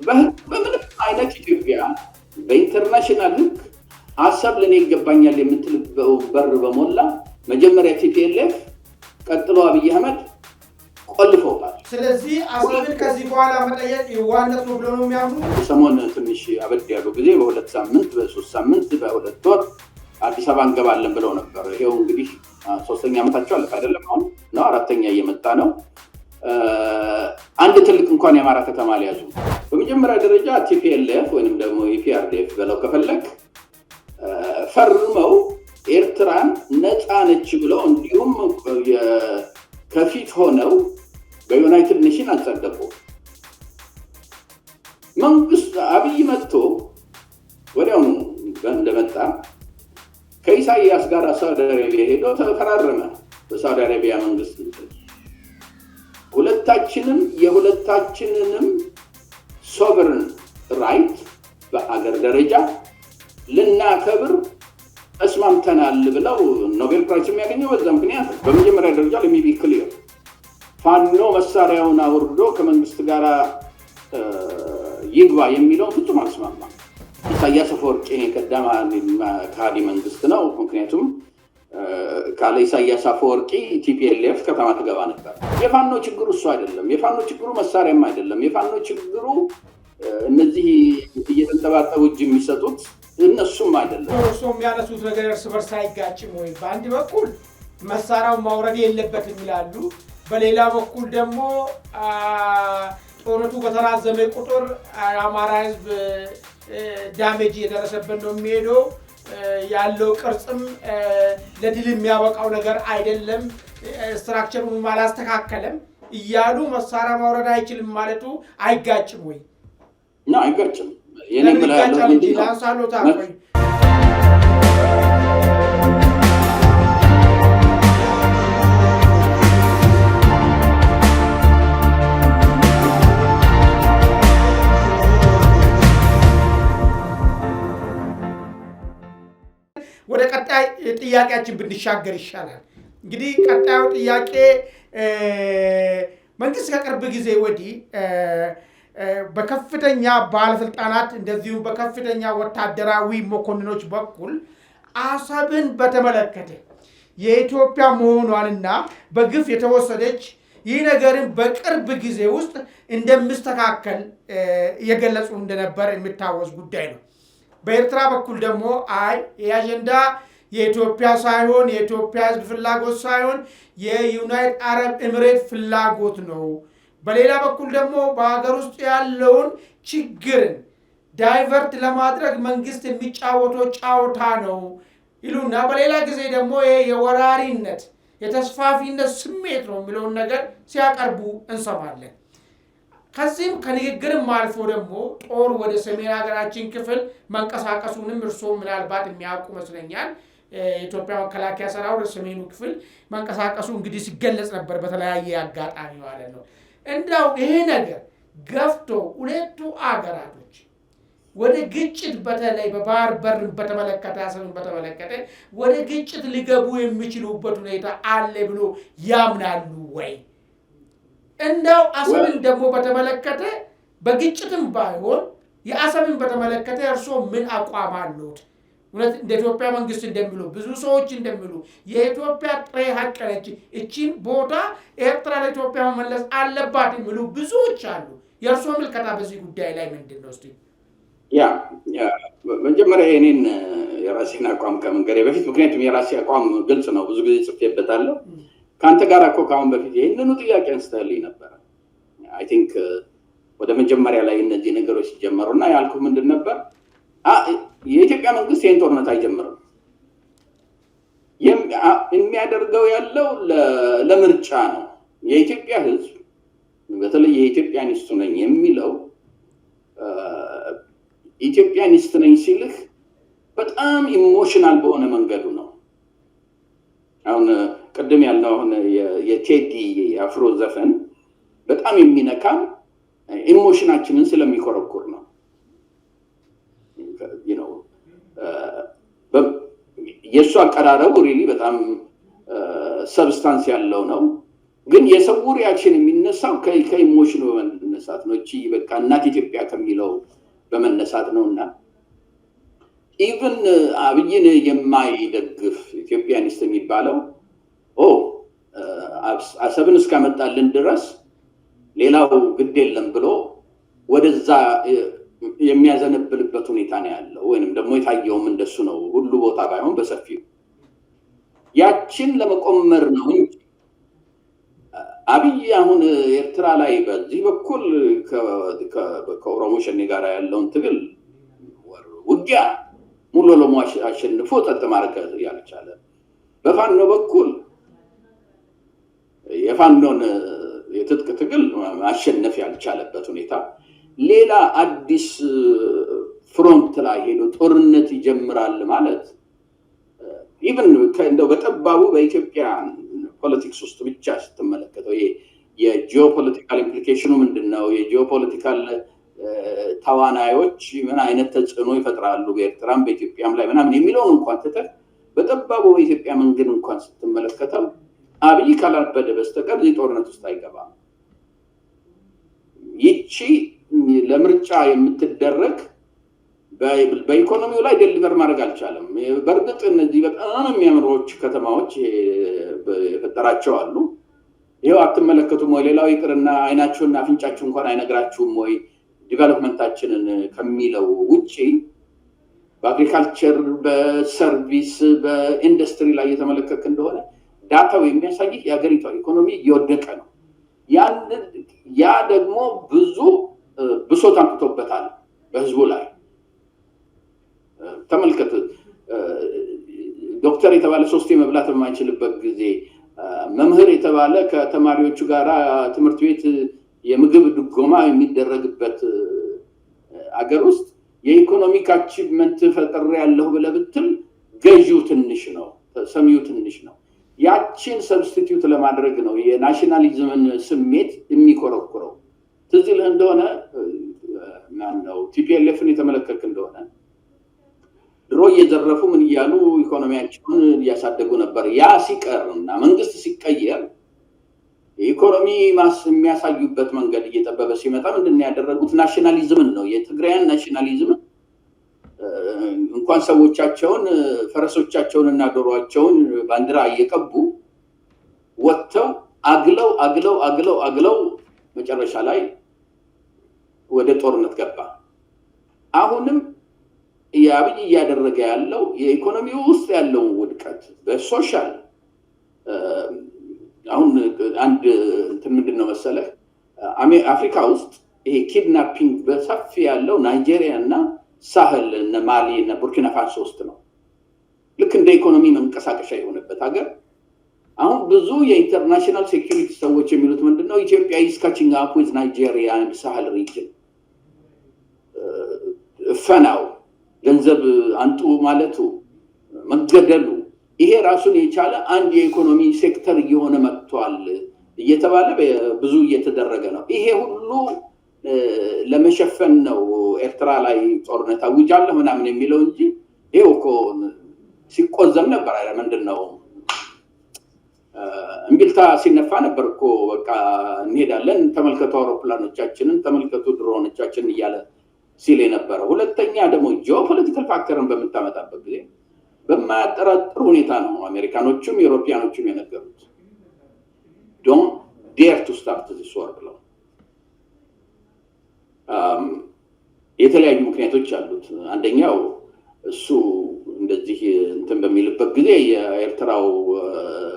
በምንም አይነት ኢትዮጵያ በኢንተርናሽናል ህግ አሰብ ለኔ ይገባኛል የምትልበው በር በሞላ መጀመሪያ ቲፒኤልኤፍ ቀጥሎ አብይ አህመድ ቆልፈውታል። ስለዚህ አሰብን ከዚህ በኋላ መጠየቅ የዋነት ነው ብለው ነው የሚያምኑ። ሰሞን ትንሽ አበድ ያለው ጊዜ በ2 ሳምንት በ3 ሳምንት በ2 ወር አዲስ አበባ እንገባለን ብለው ነበር። ይሄው እንግዲህ 3ኛ ዓመታቸው አለፈ አይደለም? አሁን ነው 4ኛ እየመጣ ነው። አንድ ትልቅ እንኳን የአማራ ከተማ ሊያዙ በመጀመሪያ ደረጃ ቲፒኤልኤፍ ወይንም ደግሞ ኢፒአርዲኤፍ ብለው ከፈለክ ፈርመው ኤርትራን ነፃ ነች ብለው እንዲሁም ከፊት ሆነው በዩናይትድ ኔሽን አጸደቁ። መንግስት አብይ መጥቶ ወዲያው እንደመጣ ከኢሳያስ ጋር ሳውዲ አረቢያ ሄዶ ተፈራረመ። በሳውዲ አረቢያ መንግስት የሁለታችንንም ሶቨርን ራይት በአገር ደረጃ ልናከብር ተስማምተናል ብለው ኖቤል ፕራይስ የሚያገኘው በዛ ምክንያት። በመጀመሪያ ደረጃ ለሚቢ ክሊር ፋኖ መሳሪያውን አውርዶ ከመንግስት ጋር ይግባ የሚለውን ፍጹም አልስማማም። ኢሳያስ አፈወርቂ የቀደመ ከሃዲ መንግስት ነው። ምክንያቱም ካለ ኢሳያስ አፈወርቂ ቲፒኤልኤፍ ከተማ ትገባ ነበር። የፋኖ ችግሩ እሱ አይደለም። የፋኖ ችግሩ መሳሪያም አይደለም። የፋኖ ችግሩ እነዚህ እየተንጠባጠቡ እጅ የሚሰጡት እነሱም አይደለም። እርሶ የሚያነሱት ነገር እርስ በርስ አይጋጭም ወይ? በአንድ በኩል መሳሪያውን ማውረድ የለበትም ይላሉ፣ በሌላ በኩል ደግሞ ጦርነቱ በተራዘመ ቁጥር አማራ ህዝብ ዳሜጅ እየደረሰበት ነው የሚሄደው፣ ያለው ቅርጽም ለድል የሚያበቃው ነገር አይደለም፣ ስትራክቸሩን አላስተካከለም እያሉ መሳሪያ ማውረድ አይችልም ማለቱ አይጋጭም ወይ? ነው አይጋጭም። ይጋጫል እንጂ ላንሳሎታ ቆይ ወደ ቀጣይ ጥያቄያችን ብንሻገር ይሻላል። እንግዲህ ቀጣዩ ጥያቄ መንግስት ከቅርብ ጊዜ ወዲህ በከፍተኛ ባለስልጣናት እንደዚሁም በከፍተኛ ወታደራዊ መኮንኖች በኩል አሰብን በተመለከተ የኢትዮጵያ መሆኗንና በግፍ የተወሰደች ይህ ነገርን በቅርብ ጊዜ ውስጥ እንደሚስተካከል እየገለጹ እንደነበር የሚታወስ ጉዳይ ነው። በኤርትራ በኩል ደግሞ ይህ አጀንዳ የኢትዮጵያ ሳይሆን የኢትዮጵያ ህዝብ ፍላጎት ሳይሆን የዩናይትድ አረብ ኤሚሬት ፍላጎት ነው፣ በሌላ በኩል ደግሞ በሀገር ውስጥ ያለውን ችግርን ዳይቨርት ለማድረግ መንግስት የሚጫወተው ጫወታ ነው ይሉና በሌላ ጊዜ ደግሞ የወራሪነት የተስፋፊነት ስሜት ነው የሚለውን ነገር ሲያቀርቡ እንሰማለን። ከዚህም ከንግግርም አልፎ ደግሞ ጦር ወደ ሰሜን ሀገራችን ክፍል መንቀሳቀሱንም እርሶ ምናልባት የሚያውቁ መስለኛል። የኢትዮጵያ መከላከያ ሰራዊት ወደ ሰሜኑ ክፍል መንቀሳቀሱ እንግዲህ ሲገለጽ ነበር በተለያየ አጋጣሚ ማለት ነው። እንዳው ይሄ ነገር ገፍቶ ሁለቱ አገራቶች ወደ ግጭት በተለይ በባህር በር በተመለከተ አሰብን በተመለከተ ወደ ግጭት ሊገቡ የሚችሉበት ሁኔታ አለ ብሎ ያምናሉ ወይ? እንዳው አሰብን ደግሞ በተመለከተ በግጭትም ባይሆን የአሰብን በተመለከተ እርሶ ምን አቋም አሉት? እውነት እንደ ኢትዮጵያ መንግስት እንደሚሉ ብዙ ሰዎች እንደሚሉ የኢትዮጵያ ጥሬ ሀቅ ነች፣ እቺን ቦታ ኤርትራ ለኢትዮጵያ መመለስ አለባት የሚሉ ብዙዎች አሉ። የእርሶ ምልከታ በዚህ ጉዳይ ላይ ምንድን ነው? እስቲ መጀመሪያ የኔን የራሴን አቋም ከመንገሬ በፊት ምክንያቱም የራሴ አቋም ግልጽ ነው፣ ብዙ ጊዜ ጽፌበታለሁ። ከአንተ ጋር እኮ ከአሁን በፊት ይህንኑ ጥያቄ አንስተህልኝ ነበረ። አይ ቲንክ ወደ መጀመሪያ ላይ እነዚህ ነገሮች ሲጀመሩና ያልኩህ ምንድን ነበር? የኢትዮጵያ መንግስት ይህን ጦርነት አይጀምርም። የሚያደርገው ያለው ለምርጫ ነው። የኢትዮጵያ ህዝብ በተለይ የኢትዮጵያኒስቱ ነኝ የሚለው ኢትዮጵያኒስት ነኝ ሲልህ በጣም ኢሞሽናል በሆነ መንገዱ ነው። አሁን ቅድም ያልነው አሁን የቴዲ አፍሮ ዘፈን በጣም የሚነካን ኢሞሽናችንን ስለሚኮረኩር ነው። የእሱ አቀራረቡ ሪሊ በጣም ሰብስታንስ ያለው ነው። ግን የሰው ሪያክሽን የሚነሳው ከኢሞሽኑ በመነሳት ነው። እቺ በቃ እናት ኢትዮጵያ ከሚለው በመነሳት ነውና ኢቭን አብይን የማይደግፍ ኢትዮጵያኒስት የሚባለው አሰብን እስካመጣልን ድረስ ሌላው ግድ የለም ብሎ ወደዛ የሚያዘነብልበት ሁኔታ ነው ያለው። ወይንም ደግሞ የታየውም እንደሱ ነው። ሁሉ ቦታ ባይሆን በሰፊው ያችን ለመቆመር ነው እንጂ አብይ አሁን ኤርትራ ላይ በዚህ በኩል ከኦሮሞ ሸኔ ጋር ያለውን ትግል ውጊያ ሙሉ ለሙ አሸንፎ ጸጥ ማድረግ ያልቻለ፣ በፋኖ በኩል የፋኖን የትጥቅ ትግል ማሸነፍ ያልቻለበት ሁኔታ፣ ሌላ አዲስ ፍሮንት ላይ ሄዶ ጦርነት ይጀምራል ማለት ኢቭን እንደው በጠባቡ በኢትዮጵያ ፖለቲክስ ውስጥ ብቻ ስትመለከተው የጂኦፖለቲካል ኢምፕሊኬሽኑ ምንድነው? የጂኦፖለቲካል ተዋናዮች ምን አይነት ተጽዕኖ ይፈጥራሉ በኤርትራም በኢትዮጵያም ላይ ምናምን የሚለውን እንኳን ትተህ በጠባቡ በኢትዮጵያ መንገድ እንኳን ስትመለከተው አብይ ካላበደ በስተቀር እዚህ ጦርነት ውስጥ አይገባም። ይቺ ለምርጫ የምትደረግ በኢኮኖሚው ላይ ዴሊቨር ማድረግ አልቻለም። በእርግጥ እነዚህ በጣም የሚያምሮች ከተማዎች የፈጠራቸው አሉ። ይሄው አትመለከቱም ወይ? ሌላው ይቅርና አይናችሁና አፍንጫችሁ እንኳን አይነግራችሁም ወይ? ዲቨሎፕመንታችንን ከሚለው ውጪ በአግሪካልቸር፣ በሰርቪስ፣ በኢንዱስትሪ ላይ የተመለከተ እንደሆነ ዳታው የሚያሳይህ የሀገሪቷ ኢኮኖሚ እየወደቀ ነው። ያ ደግሞ ብዙ ብሶት አምጥቶበታል በህዝቡ ላይ። ተመልከት፣ ዶክተር የተባለ 3 መብላት በማይችልበት ጊዜ፣ መምህር የተባለ ከተማሪዎቹ ጋር ትምህርት ቤት የምግብ ድጎማ የሚደረግበት አገር ውስጥ የኢኮኖሚክ አቺቭመንት ፈጥሬ ያለሁ ብለህ ብትል ገዢው ትንሽ ነው፣ ሰሚው ትንሽ ነው። ያችን ሰብስቲቲዩት ለማድረግ ነው የናሽናሊዝምን ስሜት የሚኮረኩረው። ትዝ ይልህ እንደሆነ ማነው ቲፒኤልኤፍን የተመለከትክ እንደሆነ ድሮ እየዘረፉ ምን እያሉ ኢኮኖሚያቸውን እያሳደጉ ነበር። ያ ሲቀርና መንግስት ሲቀየር ኢኮኖሚ የሚያሳዩበት መንገድ እየጠበበ ሲመጣ ምንድን ያደረጉት? ናሽናሊዝምን ነው። የትግራይን ናሽናሊዝምን እንኳን ሰዎቻቸውን ፈረሶቻቸውን እና ዶሮአቸውን ባንዲራ እየቀቡ ወጥተው አግለው መጨረሻ ላይ ወደ ጦርነት ገባ። አሁንም የአብይ እያደረገ ያለው የኢኮኖሚ ውስጥ ያለውን ውድቀት በሶሻል አሁን አንድ እንትን ምንድነው መሰለህ አፍሪካ ውስጥ ይሄ ኪድናፒንግ በሰፊ ያለው ናይጄሪያ እና ሳህል እና ማሊ እና ቡርኪና ፋሶ ውስጥ ነው። ልክ እንደ ኢኮኖሚ መንቀሳቀሻ የሆነበት ሀገር። አሁን ብዙ የኢንተርናሽናል ሴኩሪቲ ሰዎች የሚሉት ምንድነው ኢትዮጵያ is catching up with Nigeria and Sahel region። ፈናው ገንዘብ አንጡ ማለቱ መገደሉ ይሄ ራሱን የቻለ አንድ የኢኮኖሚ ሴክተር እየሆነ መጥቷል እየተባለ ብዙ እየተደረገ ነው። ይሄ ሁሉ ለመሸፈን ነው ኤርትራ ላይ ጦርነት አውጃለሁ ምናምን የሚለው እንጂ ይሄው እኮ ሲቆዘም ነበር። ምንድነው እምቢልታ ሲነፋ ነበር እኮ በቃ እንሄዳለን፣ ተመልከቱ አውሮፕላኖቻችንን፣ ተመልከቱ ድሮኖቻችንን እያለ ሲል የነበረው። ሁለተኛ ደግሞ ጂኦፖለቲካል ፋክተርን በምታመጣበት ጊዜ በማያጠራጥር ሁኔታ ነው አሜሪካኖቹም ዩሮፒያኖቹም የነገሩት ዶንት ዴር ቱ ስታርት ዚስ ዋር ብለው። የተለያዩ ምክንያቶች አሉት። አንደኛው እሱ እንደዚህ እንትን በሚልበት ጊዜ የኤርትራው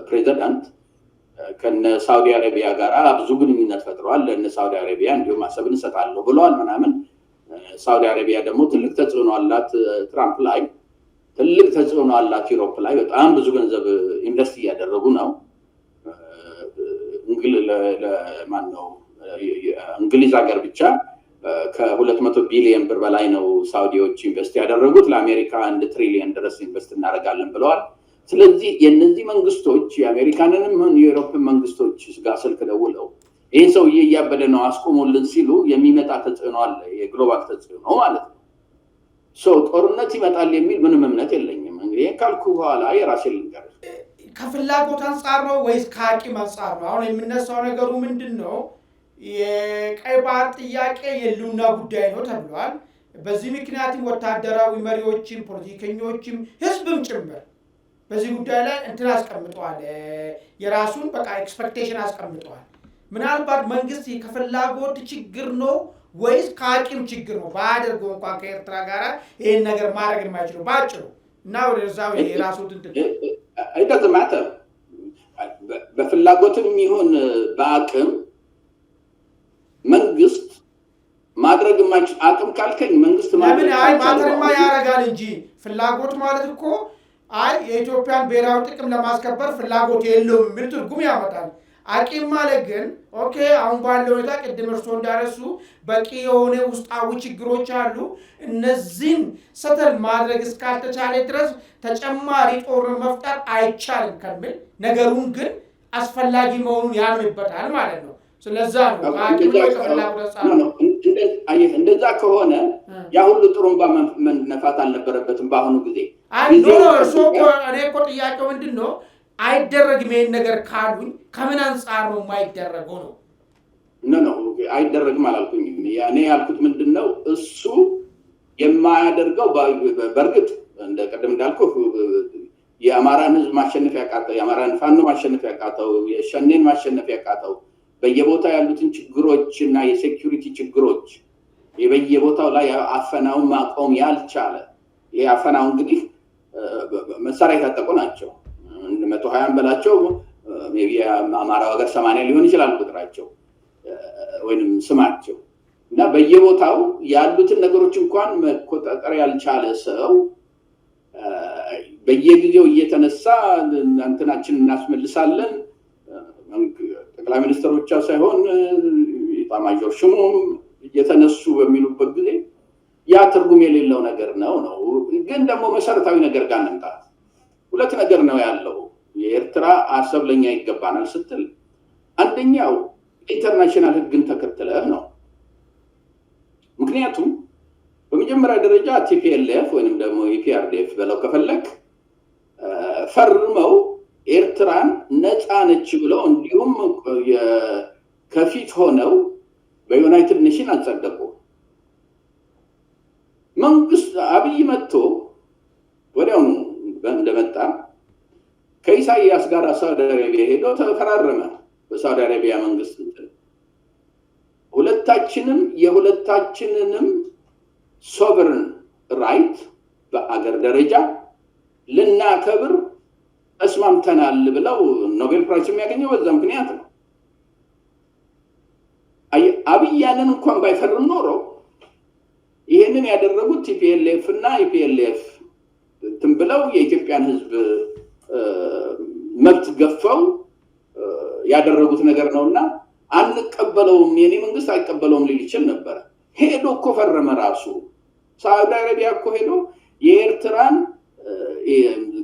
ፕሬዚዳንት ከነ ሳውዲ አረቢያ ጋር ብዙ ግንኙነት ፈጥረዋል። ለነ ሳውዲ አረቢያ እንዲሁም አሰብን እሰጣለሁ ብለዋል ምናምን። ሳውዲ አረቢያ ደግሞ ትልቅ ተጽዕኖ አላት ትራምፕ ላይ፣ ትልቅ ተጽዕኖ አላት ዩሮፕ ላይ። በጣም ብዙ ገንዘብ ኢንቨስት እያደረጉ ነው። እንግሊዝ ሀገር ብቻ ከ200 ቢሊዮን ብር በላይ ነው ሳውዲዎች ኢንቨስት ያደረጉት። ለአሜሪካ 1 ትሪሊዮን ድረስ ኢንቨስት እናደርጋለን ብለዋል። ስለዚህ የነዚህ መንግስቶች የአሜሪካንንም የዩሮፕን መንግስቶች ጋር ስልክ ደውለው ይህ ሰውዬ እያበደ ነው አስቆሙልን ሲሉ የሚመጣ ተጽዕኖ አለ፣ የግሎባል ተጽዕኖ ማለት ነው። ጦርነት ይመጣል የሚል ምንም እምነት የለኝም። እንግዲህ ካልኩ በኋላ የራሴ ልንገር። ከፍላጎት አንጻር ነው ወይስ ከአቂም አንጻር ነው? አሁን የምነሳው ነገሩ ምንድን ነው? የቀይ ባህር ጥያቄ የህልውና ጉዳይ ነው ተብሏል። በዚህ ምክንያትም ወታደራዊ መሪዎችም ፖለቲከኞችም ህዝብም ጭምር በዚህ ጉዳይ ላይ እንትን አስቀምጠዋል። የራሱን በቃ ኤክስፔክቴሽን አስቀምጠዋል። ምናልባት መንግስት ከፍላጎት ችግር ነው ወይስ ከአቅም ችግር ነው ባያደርገው እንኳን ከኤርትራ ጋር ይሄን ነገር ማድረግ የማይችለው ባጭሩ እና ወደዛው የራሱ እንትን አይደለም በፍላጎትም ይሁን በአቅም መንግስት ማድረግ የማይችል አቅም ካልከኝ መንግስት ለምን ማተርማ ያደርጋል እንጂ ፍላጎት ማለት እኮ የኢትዮጵያን ብሔራዊ ጥቅም ለማስከበር ፍላጎት የለውም የሚል ትርጉም ያመጣል። አቅም ማለት ግን ኦኬ አሁን ባለው ሁኔታ ቅድም እርስዎ እንዳነሱ በቂ የሆነ ውስጣዊ ችግሮች አሉ። እነዚህን ሰተል ማድረግ እስካልተቻለ ድረስ ተጨማሪ ጦርን መፍጠር አይቻልም ከሚል ነገሩን ግን አስፈላጊ መሆኑን ያምንበታል ማለት ነው። ስለዛ ነው አቅም ከፍላጎት እንደዛ ከሆነ ያ ሁሉ ጥሩምባ መነፋት አልነበረበትም በአሁኑ ጊዜ። እርስዎ እኔ እኮ ጥያቄው ምንድን ነው አይደረግም ይሄን ነገር ካሉኝ ከምን አንጻር ነው የማይደረገው ነው? ነው አይደረግም አላልኩኝም። እኔ ያልኩት ምንድነው እሱ የማያደርገው በእርግጥ እንደ ቀደም እንዳልኩ የአማራን ህዝብ ማሸነፍ ያቃተው የአማራን ፋኖ ማሸነፍ ያቃተው የሸኔን ማሸነፍ ያቃተው በየቦታው ያሉትን ችግሮች እና የሴኩሪቲ ችግሮች በየቦታው ላይ አፈናውን ማቆም ያልቻለ ይሄ አፈናው እንግዲህ መሳሪያ የታጠቁ ናቸው 120 በላቸው ሜቢ አማራ ሀገር 80 ሊሆን ይችላል ቁጥራቸው ወይንም ስማቸው እና በየቦታው ያሉትን ነገሮች እንኳን መቆጣጠር ያልቻለ ሰው በየጊዜው እየተነሳ እንትናችን እናስመልሳለን ጠቅላይ ሚኒስትሩ ብቻ ሳይሆን ኢታማዦር ሹሙም እየተነሱ በሚሉበት ጊዜ ያ ትርጉም የሌለው ነገር ነው። ግን ደግሞ መሰረታዊ ነገር ጋር እንምጣ። ሁለት ነገር ነው ያለው። የኤርትራ አሰብ ለኛ ይገባናል ስትል አንደኛው ኢንተርናሽናል ህግን ተከትለህ ነው። ምክንያቱም በመጀመሪያ ደረጃ ቲፒኤልኤፍ ወይንም ደግሞ ኢፒአርዲኤፍ በለው ከፈለክ ፈርመው ኤርትራን ነፃ ነች ብለው እንዲሁም ከፊት ሆነው በዩናይትድ ኔሽን አጸደቁ። መንግስት አብይ መጥቶ ወዲያውኑ እንደመጣ ከኢሳያስ ጋር ሳውዲ አረቢያ ሄዶ ተፈራረመ። በሳውዲ አረቢያ መንግስት የሁለታችንንም ሶቨርን ራይት በአገር ደረጃ ልናከብር ተስማምተናል ብለው ኖቤል ፕራይስ የሚያገኘው በዛ ምክንያት ነው። አብይ ያንን እንኳን ባይፈርም ኖሮ ይሄንን ያደረጉት ቲፒኤልኤፍ እና ኢፒኤልኤፍ እንትን ብለው የኢትዮጵያን ህዝብ መብት ገፈው ያደረጉት ነገር ነውና አንቀበለውም የኔ መንግስት አይቀበለውም ሊል ይችል ነበር። ሄዶ እኮ ፈረመ ራሱ ሳውዲ አረቢያ እኮ ሄዶ የኤርትራን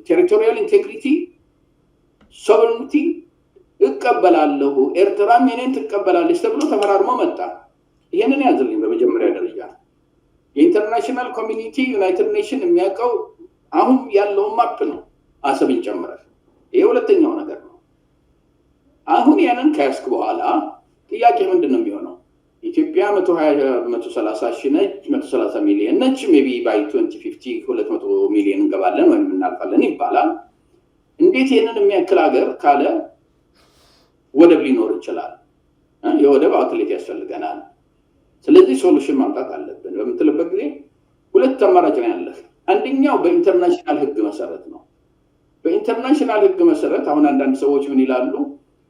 ቴሪቶሪያል ኢንቴግሪቲ ሶቨሬኒቲ እቀበላለሁ ኤርትራም የኔን ትቀበላለች ተብሎ ተፈራርሞ መጣ። ይሄንን ያዝልኝ በመጀመሪያ ደረጃ የኢንተርናሽናል ኮሚኒቲ ዩናይትድ ኔሽን የሚያውቀው አሁን ያለው ማፕ ነው አሰብን ጨምረህ። ይሄ ሁለተኛው ነገር ነው። አሁን ያንን ከያዝክ በኋላ ጥያቄ ምንድነው የሚሆነው? ኢትዮጵያ 130 ሺህ ነች 130 ሚሊዮን ነች ሜቢ ባይ 2050 200 ሚሊዮን እንገባለን ወይም እናልፋለን ይባላል። እንዴት ይሄንን የሚያክል ሀገር ካለ ወደብ ሊኖር ይችላል? የወደብ አውትሌት ያስፈልገናል። ስለዚህ ሶሉሽን ማምጣት አለብን በምትልበት ጊዜ ሁለት አማራጭ ነው ያለህ። አንደኛው በኢንተርናሽናል ህግ መሰረት ነው። በኢንተርናሽናል ህግ መሰረት አሁን አንዳንድ ሰዎች ምን ይላሉ?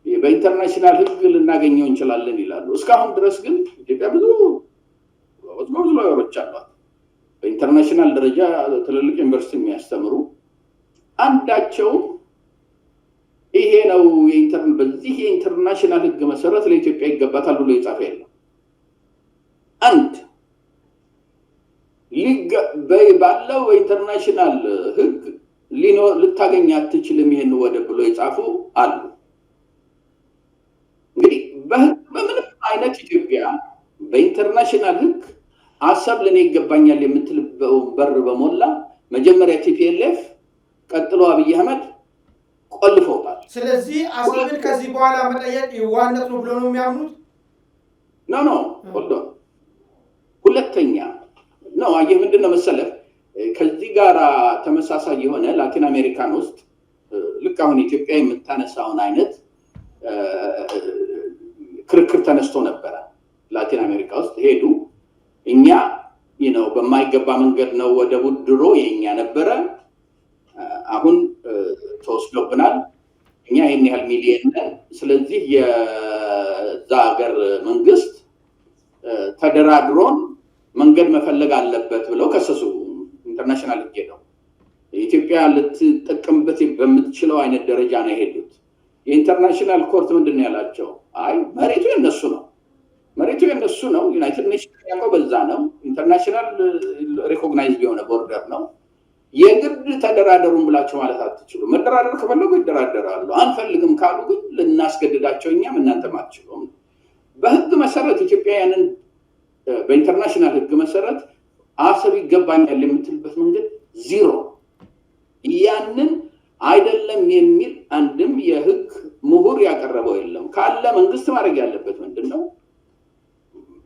በኢንተርናሽናል ህግ ልናገኘው እንችላለን ይላሉ። እስካሁን ድረስ ግን ኢትዮጵያ ብዙ ሎየሮች አሏት በኢንተርናሽናል ደረጃ ትልልቅ ዩኒቨርሲቲ የሚያስተምሩ አንዳቸው ይሄ ነው በዚህ የኢንተርናሽናል ህግ መሰረት ለኢትዮጵያ ይገባታል ብሎ የጻፈ የለም። አንድ ባለው በኢንተርናሽናል ህግ ልታገኝ አትችልም ይሄን ወደብ ብሎ የጻፉ አሉ። እንግዲህ በምንም አይነት ኢትዮጵያ በኢንተርናሽናል ህግ አሰብ ለኔ ይገባኛል የምትልበው በር በሞላ መጀመሪያ ቲፒኤልኤፍ ቀጥሎ አብይ አህመድ ቆልፈውታል። ስለዚህ አሰብን ከዚህ በኋላ መጠየቅ የዋነት ነው ብሎ ነው የሚያምኑት። ኖ ሆልድ ኦን ሁለተኛ ነው አየህ ምንድነው መሰለህ ከዚህ ጋር ተመሳሳይ የሆነ ላቲን አሜሪካን ውስጥ ልክ አሁን ኢትዮጵያ የምታነሳውን አይነት ክርክር ተነስቶ ነበር ላቲን አሜሪካ ውስጥ ሄዱ እኛ በማይገባ መንገድ ነው ወደ ውድሮ የኛ ነበረ አሁን ተወስዶብናል እኛ ይሄን ያህል ሚሊዮን ስለዚህ የዛ ሀገር መንግስት ተደራድሮን መንገድ መፈለግ አለበት ብለው ከሰሱ ኢንተርናሽናል ሄደው ኢትዮጵያ ልትጠቀምበት በምትችለው አይነት ደረጃ ነው ሄዱት የኢንተርናሽናል ኮርት ምንድነው ያላቸው አይ መሬቱ የነሱ ነው ዩናይትድ ኔሽንስ ያለው በዛ ነው ኢንተርናሽናል ሪኮግናይዝድ የሆነ ቦርደር ነው የግድ ተደራደሩን ብላችሁ ማለት አትችሉ መደራደር ከፈለጉ ይደራደራሉ አንፈልግም ካሉ ግን ልናስገድዳቸው እኛም እናንተም አትችሉም በህግ መሰረት ኢትዮጵያውያንን በኢንተርናሽናል ህግ መሰረት አሰብ ይገባኛል የምትልበት መንገድ ዜሮ ያንን አይደለም የሚል አንድም የህግ ምሁር ያቀረበው የለም ካለ መንግስት ማድረግ ያለበት ምንድነው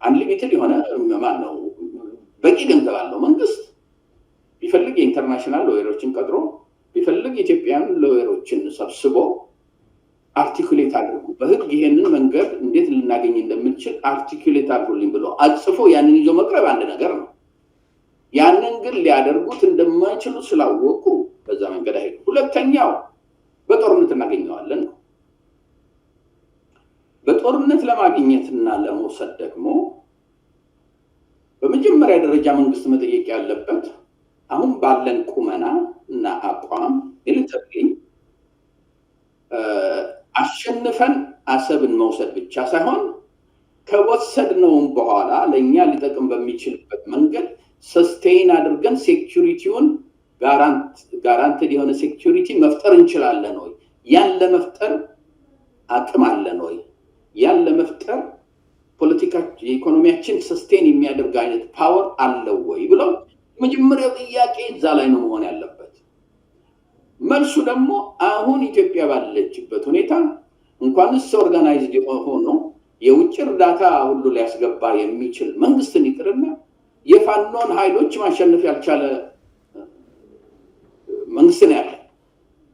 አንሊሚትድ የሆነ ማን ነው በቂ ገንዘብ አለው መንግስት ቢፈልግ የኢንተርናሽናል ሎየሮችን ቀጥሮ ቢፈልግ ኢትዮጵያን ሎየሮችን ሰብስቦ አርቲኩሌት አድርጉ በህግ ይሄንን መንገድ እንዴት ልናገኝ እንደምንችል አርቲኩሌት አድርጉልኝ ብሎ አጽፎ ያንን ይዞ መቅረብ አንድ ነገር ነው ያንን ግን ሊያደርጉት እንደማይችሉ ስላወቁ በዛ መንገድ አይሄዱ ሁለተኛው በጦርነት እናገኘዋለን በጦርነት ለማግኘትና ለመውሰድ ደግሞ በመጀመሪያ ደረጃ መንግስት መጠየቅ ያለበት አሁን ባለን ቁመና እና አቋም ሚሊተሪ አሸንፈን አሰብን መውሰድ ብቻ ሳይሆን ከወሰድነውም በኋላ ለኛ ሊጠቅም በሚችልበት መንገድ ሰስቴን አድርገን ሴኩሪቲውን ጋራንትድ የሆነ ሴኩሪቲ መፍጠር እንችላለን ወይ ያን ለመፍጠር አቅም አለን ወይ ያን ለመፍጠር ፖለቲካ ኢኮኖሚያችን ሰስቴን የሚያደርግ አይነት ፓወር አለው ወይ ብለው መጀመሪያው ጥያቄ እዛ ላይ ነው መሆን ያለበት መልሱ ደግሞ አሁን ኢትዮጵያ ባለችበት ሁኔታ እንኳንስ ኦርጋናይዝድ ሆኖ የውጭ እርዳታ ሁሉ ሊያስገባ የሚችል መንግስትን ይቅርና የፋኖን ኃይሎች ማሸነፍ ያልቻለ መንግስት ነው ያለ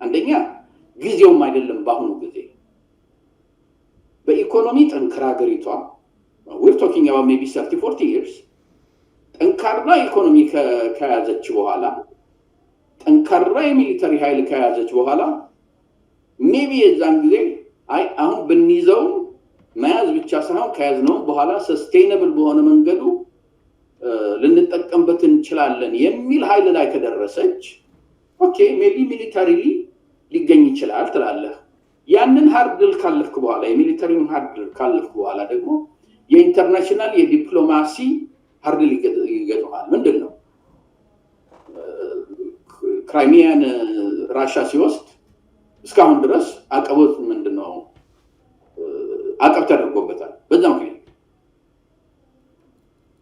አንደኛ ጊዜውም አይደለም በአሁኑ ጊዜ በኢኮኖሚ ጠንካራ ሀገሪቷ we're talking about maybe 30-40 years ጠንካራ ኢኮኖሚ ከያዘች በኋላ ጠንካራ የሚሊተሪ ኃይል ከያዘች በኋላ ሜቢ የዛን ጊዜ አሁን ብንይዘው መያዝ ብቻ ሳይሆን ከያዝነው በኋላ ሰስቴይነብል በሆነ መንገዱ ልንጠቀምበት እንችላለን የሚል ኃይል ላይ ከደረሰች ኦኬ ሜቢ ሚሊተሪሊ ሊገኝ ይችላል ትላለህ ያንን ሃርድል ካለፍክ በኋላ የሚሊተሪውን ሃርድል ካለፍክ በኋላ ደግሞ የኢንተርናሽናል የዲፕሎማሲ ሃርድል ይገጥማል ምንድነው ክራይሚያን ራሻ ሲወስድ እስካሁን ድረስ አቀበት ምንድነው አቀብ ተደርጎበታል በዛው ምክንያት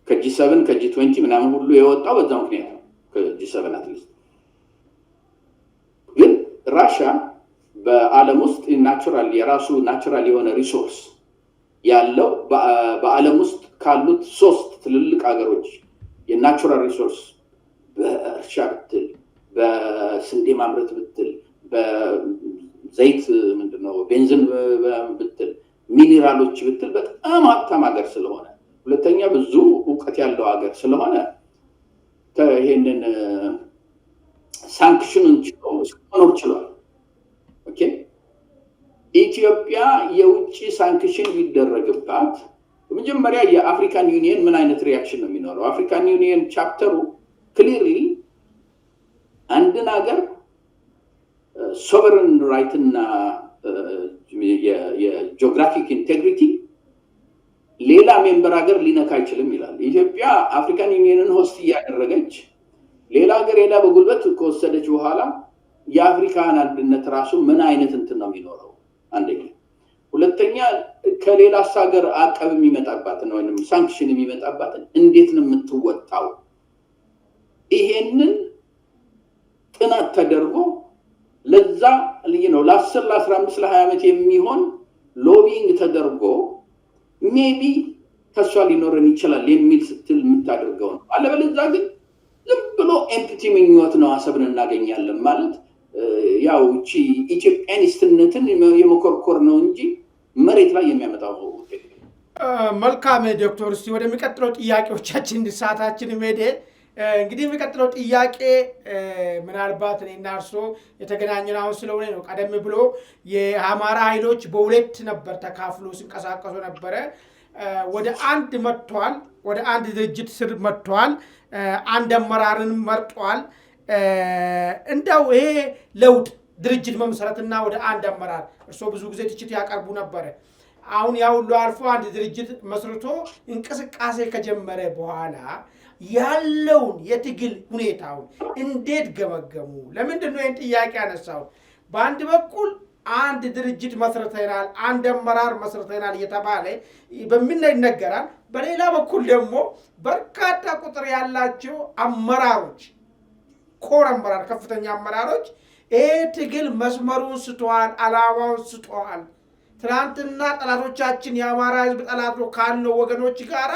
ከጂ7 ከጂ20 ምናምን ሁሉ የወጣው በዛው ምክንያት ነው ከጂ7 አትሊስት ግን ራሻ በአለም ውስጥ ናቹራል የራሱ ናቹራል የሆነ ሪሶርስ ያለው በአለም ውስጥ ካሉት ሶስት ትልልቅ ሀገሮች የናቹራል ሪሶርስ በእርሻ ብትል በስንዴ ማምረት ብትል በዘይት ምንድነው ቤንዚን ብትል ሚኒራሎች ብትል በጣም ሀብታም ሀገር ስለሆነ ሁለተኛ ብዙ ዕውቀት ያለው ሀገር ስለሆነ ይሄንን ሳንክሽኑን ችሏል ኦኬ ኢትዮጵያ የውጭ ሳንክሽን ቢደረግባት በመጀመሪያ የአፍሪካን ዩኒየን ምን አይነት ሪአክሽን ነው የሚኖረው አፍሪካን ዩኒየን ቻፕተሩ ክሊርሊ አንድን ሀገር ሶቨረን ራይት እና የጂኦግራፊክ ኢንቴግሪቲ ሌላ ሜምበር ሀገር ሊነካ አይችልም ይላል ኢትዮጵያ አፍሪካን ዩኒየንን ሆስት እያደረገች ሌላ ሀገር ሄዳ በጉልበት ከወሰደች በኋላ የአፍሪካን አንድነት ራሱ ምን አይነት እንትን ነው የሚኖረው አንደኛ ሁለተኛ ከሌላ ሀገር አቀብ የሚመጣባትን ወይንም ሳንክሽን የሚመጣባትን እንዴት ነው የምትወጣው ይሄንን ጥናት ተደርጎ ለዛ ለ10 ለ15 ለ20 ዓመት የሚሆን ሎቢንግ ተደርጎ ሜቢ ተስፋ ሊኖረን ይችላል የሚል ስትል የምታደርገው ነው። አለበለዚያ ግን ዝም ብሎ ኤምፕቲ ምኞት ነው። አሰብን እናገኛለን ማለት ያው እቺ ኢትዮጵያኒስትነትን የመኮርኮር ነው እንጂ መሬት ላይ የሚያመጣው ውጤት። መልካም ዶክተር፣ እስቲ ወደሚቀጥለው ጥያቄዎቻችን ሰዓታችን ሄደ። እንግዲህ የሚቀጥለው ጥያቄ ምናልባት እኔና እርስዎ የተገናኘን አሁን ስለሆነ ነው። ቀደም ብሎ የአማራ ኃይሎች በሁለት ነበር ተካፍሎ ሲንቀሳቀሱ ነበረ። ወደ አንድ መጥቷል። ወደ አንድ ድርጅት ስር መጥቷል። አንድ አመራርን መርጧል። እንደው ይሄ ለውጥ ድርጅት መመስረትና ወደ አንድ አመራር እርስዎ ብዙ ጊዜ ትችት ያቀርቡ ነበረ። አሁን ያ ሁሉ አልፎ አንድ ድርጅት መስርቶ እንቅስቃሴ ከጀመረ በኋላ ያለውን የትግል ሁኔታውን እንዴት ገመገሙ? ለምንድን ነው ይህን ጥያቄ ያነሳው? በአንድ በኩል አንድ ድርጅት መስርተናል፣ አንድ አመራር መስርተናል እየተባለ ይነገራል። በሌላ በኩል ደግሞ በርካታ ቁጥር ያላቸው አመራሮች፣ ኮር አመራር፣ ከፍተኛ አመራሮች ይሄ ትግል መስመሩን ስተዋል፣ አላማውን ስተዋል፣ ትናንትና ጠላቶቻችን የአማራ ህዝብ ጠላት ነው ካለው ወገኖች ጋራ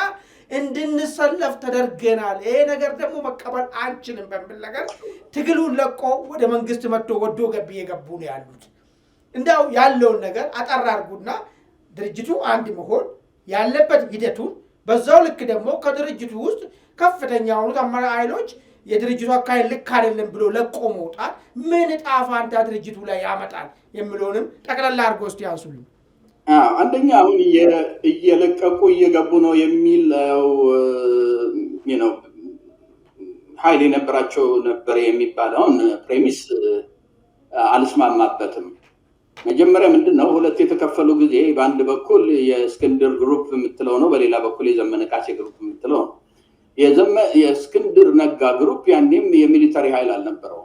እንድንሰለፍ ተደርገናል፣ ይሄ ነገር ደግሞ መቀበል አንችልም በሚል ነገር ትግሉን ለቆ ወደ መንግስት መጥቶ ወዶ ገብ እየገቡ ነው ያሉት። እንዳው ያለውን ነገር አጠር አድርጉና ድርጅቱ አንድ መሆን ያለበት ሂደቱን፣ በዛው ልክ ደግሞ ከድርጅቱ ውስጥ ከፍተኛ የሆኑት አመራር ኃይሎች የድርጅቱ አካሄድ ልክ አይደለም ብሎ ለቆ መውጣት ምን ዕጣ ፈንታ ድርጅቱ ላይ ያመጣል የሚለውንም ጠቅላላ አድርጎ እስቲ ያንሱልኝ። አንደኛ አሁን እየለቀቁ እየገቡ ነው የሚለው ኃይል የነበራቸው ነበር የሚባለውን ፕሬሚስ አልስማማበትም። መጀመሪያ ምንድን ነው ሁለት የተከፈሉ ጊዜ በአንድ በኩል የእስክንድር ግሩፕ የምትለው ነው፣ በሌላ በኩል የዘመነ ካሴ ግሩፕ የምትለው ነው። የእስክንድር ነጋ ግሩፕ ያኔም የሚሊተሪ ኃይል አልነበረው።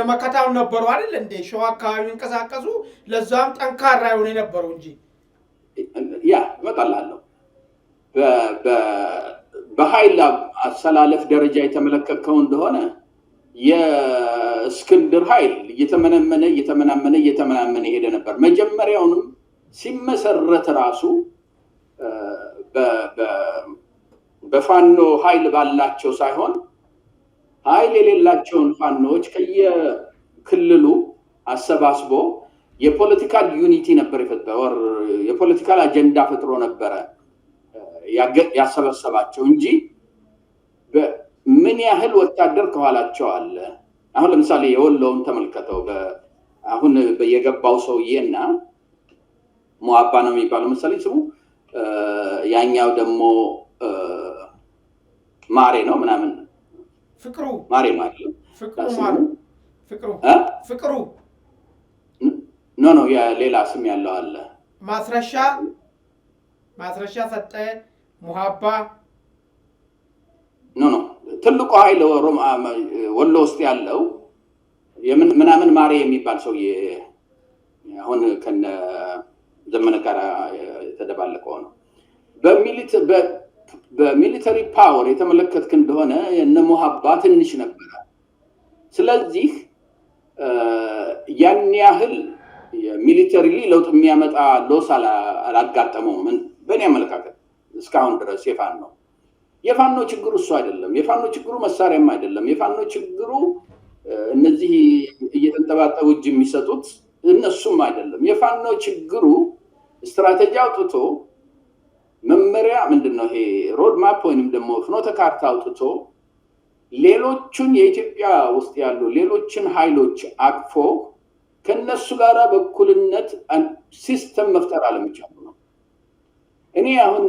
መከታው ነበሩ አይደል እንደ ሸዋ አካባቢ እንቀሳቀሱ፣ ለዛም ጠንካራ የሆነ ነበሩ እንጂ ያ እመጣላለሁ። በኃይል አሰላለፍ ደረጃ የተመለከተው እንደሆነ የእስክንድር ኃይል እየተመናመነ ሄደ ነበር። መጀመሪያውንም ሲመሰረት ራሱ በፋኖ ኃይል ባላቸው ሳይሆን ኃይል የሌላቸውን ፋኖዎች ከየክልሉ አሰባስቦ የፖለቲካል ዩኒቲ ነበር የፈጠረው፣ የፖለቲካል አጀንዳ ፈጥሮ ነበረ ያሰበሰባቸው እንጂ ምን ያህል ወታደር ከኋላቸው አለ። አሁን ለምሳሌ የወሎውን ተመልከተው። አሁን የገባው ሰውዬና ሞአባ ነው የሚባለው መሰለኝ ስሙ፣ ያኛው ደግሞ ማሬ ነው ምናምን ፍቅሩ ማሬ ማለት ፍቅሩ ኖ የሌላ ስም ያለው አለ። ማስረሻ ሰጠ ሙሃባ ኖ ትልቁ ኃይል ወሎ ውስጥ ያለው ምናምን ማሬ የሚባል ሰውዬ አሁን ከነ ዘመነ ጋር የተደባለቀው ነው። በሚሊተሪ ፓወር የተመለከትክ እንደሆነ እነ ሙሃባ ትንሽ ነበረ። ስለዚህ ያን ያህል ሚሊተሪ ለውጥ የሚያመጣ ሎስ አላጋጠመውም በእኔ አመለካከት እስካሁን ድረስ። የፋኖ ችግሩ እሱ አይደለም። የፋኖ ችግሩ መሳሪያም አይደለም። የፋኖ ችግሩ እነዚህ እየተንጠባጠቡ እጅ የሚሰጡት እነሱም አይደለም። የፋኖ ችግሩ ስትራቴጂ አውጥቶ መመሪያ ምንድነው ይሄ ሮድ ማፕ ወይንም ደግሞ ፍኖተ ካርታ አውጥቶ ሌሎቹን የኢትዮጵያ ውስጥ ያሉ ሌሎችን ኃይሎች አቅፎ ከነሱ ጋር በኩልነት ሲስተም መፍጠር አለመቻሉ ነው። እኔ አሁን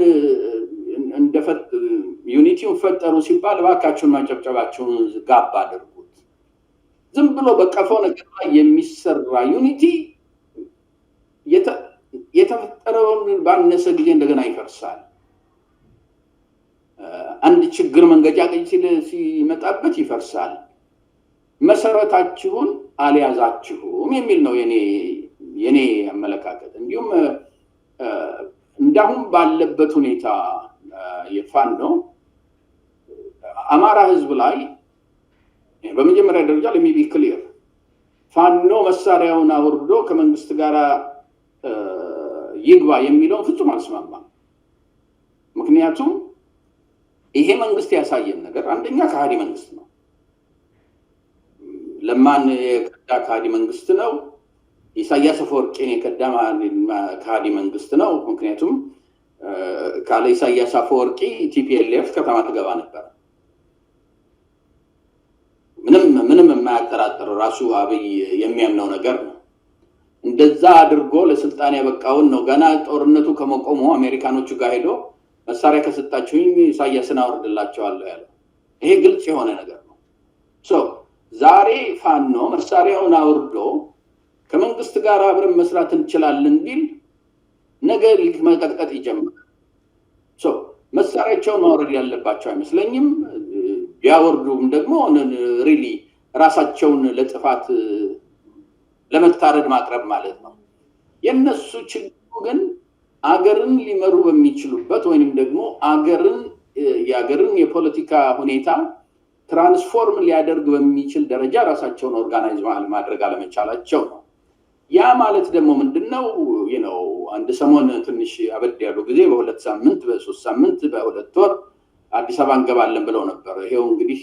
ዩኒቲውን ፈጠሩ ሲባል እባካችሁን ማጨብጨባችሁን ጋብ አድርጉት። ዝም ብሎ በቀፈው ነገር ላይ የሚሰራ ዩኒቲ የተፈጠረውን ባነሰ ጊዜ እንደገና ይፈርሳል። አንድ ችግር መንገጫገጭ ሲመጣበት ይፈርሳል። መሰረታችሁን አልያዛችሁም የሚል ነው የኔ አመለካከት። እንዲሁም እንዳሁን ባለበት ሁኔታ የፋኖ አማራ ህዝብ ላይ በመጀመሪያ ደረጃ ለሚቢ ክሊር ፋኖ መሳሪያውን አውርዶ ከመንግስት ጋር ይግባ የሚለውን ፍጹም አልስማማም። ምክንያቱም ይሄ መንግስት ያሳየን ነገር አንደኛ ከሃዲ መንግስት ነው። ለማን የከዳ ከሃዲ መንግስት ነው? ኢሳያስ አፈወርቂን የከዳ ከሃዲ መንግስት ነው። ምክንያቱም ካለ ኢሳያስ አፈወርቂ ቲፒኤልኤፍ ከተማ ትገባ ነበር። ምንም የማያጠራጥር ራሱ አብይ የሚያምነው ነገር ነው። እንደዛ አድርጎ ለስልጣን ያበቃውን ነው ገና ጦርነቱ ከመቆሙ አሜሪካኖቹ ጋር ሄዶ መሳሪያ ከሰጣችሁኝ ኢሳያስን አወርድላቸዋለሁ ያለው። ይሄ ግልጽ የሆነ ነገር ነው። ዛሬ ፋኖ መሳሪያውን አውርዶ ከመንግስት ጋር አብረን መስራት እንችላለን ቢል ነገ መቀጥቀጥ ይጀምራል። መሳሪያቸውን ማውረድ ያለባቸው አይመስለኝም። ቢያወርዱም ደግሞ ሪሊ ራሳቸውን ለጥፋት ለመታረድ ማቅረብ ማለት ነው። የነሱ ችግሩ ግን አገርን ሊመሩ በሚችሉበት ወይንም ደግሞ የአገርን የፖለቲካ ሁኔታ ትራንስፎርም ሊያደርግ በሚችል ደረጃ ራሳቸውን ኦርጋናይዝ ማድረግ አለመቻላቸው ነው። ያ ማለት ደግሞ ምንድነው? አንድ ሰሞን ትንሽ አበድ ያሉ ጊዜ በ2 ሳምንት በ3 ሳምንት በ2 ወር አዲስ አበባ እንገባለን ብለው ነበር። ይሄው እንግዲህ